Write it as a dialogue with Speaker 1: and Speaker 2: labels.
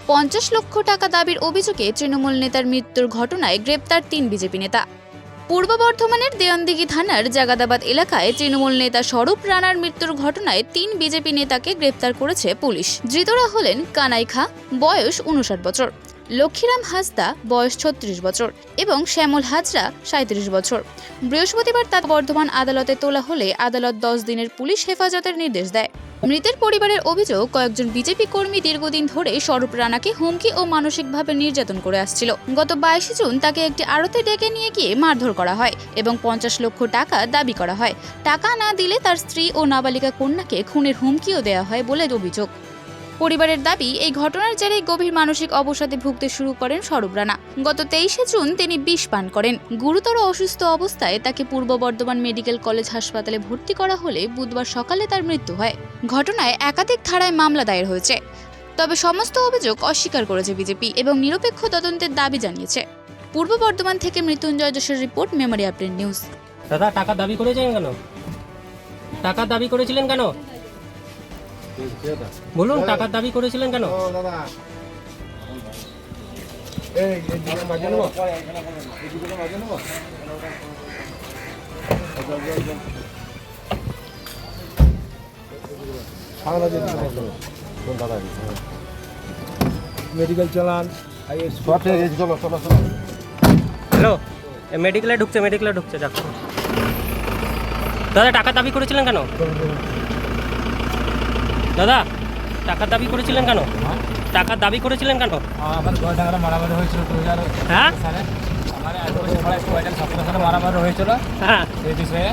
Speaker 1: 50 লক্ষ টাকা দাবির অভিযোগে তৃণমূল নেতার মৃত্যুর ঘটনায় গ্রেপ্তার 3 বিজেপি নেতা। পূর্ব বর্ধমানের দেওয়ানদিঘি থানার জাগাদাবাদ এলাকায় তৃণমূল নেতা স্বরূপ রানার মৃত্যুর ঘটনায় 3 বিজেপি নেতাকে গ্রেপ্তার করেছে পুলিশ। ধৃতরা হলেন কানাই খা, বয়স 59 বছর, লক্ষ্মীরাম হাসদা, বয়স 36 বছর এবং শ্যামল হাজরা, 37 বছর। বৃহস্পতিবার তা বর্ধমান আদালতে তোলা হলে আদালত 10 দিনের পুলিশ হেফাজতের নির্দেশ দেয়। মৃতের পরিবারের অভিযোগ, কয়েকজন বিজেপি কর্মী দীর্ঘদিন ধরে স্বরূপ রানাকে হুমকি ও মানসিকভাবে নির্যাতন করে আসছিল। গত 22 জুন তাকে একটি আড়তে ডেকে নিয়ে গিয়ে মারধর করা হয় এবং 50 লক্ষ টাকা দাবি করা হয়। টাকা না দিলে তার স্ত্রী ও নাবালিকা কন্যাকে খুনের হুমকিও দেওয়া হয় বলে অভিযোগ। পরিবারের দাবি, এই ঘটনার জেরে গভীর মানসিক অবসাদে ভুগতে শুরু করেন স্বরূপ রানা। গত 23 জুন তিনি বিষ পান করেন। গুরুতর অসুস্থ অবস্থায় তাকে পূর্ব বর্ধমান মেডিকেল কলেজ হাসপাতালে ভর্তি করা হলে বুধবার সকালে তার মৃত্যু হয়। ঘটনায় একাধিক ধারায় মামলা দায়ের হয়েছে, তবে সমস্ত অভিযোগ অস্বীকার করেছে বিজেপি এবং নিরপেক্ষ তদন্তের দাবি জানিয়েছে। পূর্ব বর্ধমান থেকে মৃত্যুঞ্জয় যোশের রিপোর্ট, মেমোরি আপডেট নিউজ।
Speaker 2: দাদা, টাকা দাবি করেছিলেন কেন? টাকা দাবি করেছিলেন কেন বলুন, টাকার দাবি করেছিলেন কেন?
Speaker 3: মেডিকেল চালান।
Speaker 2: হ্যালো, মেডিকেলে ঢুকছে যাক। দাদা, টাকা দাবি করেছিলেন কেন? দাদা, টাকার দাবি করেছিলেন কেন? টাকার দাবি করেছিলেন কেন?
Speaker 3: আমার গয়ডাঙ্গা মারামারি হয়েছিল 2000
Speaker 2: হ্যাঁ
Speaker 3: সালে। আমার 17 সালে মারামারি হয়েছিল।
Speaker 2: হ্যাঁ
Speaker 3: সেই বিষয়ে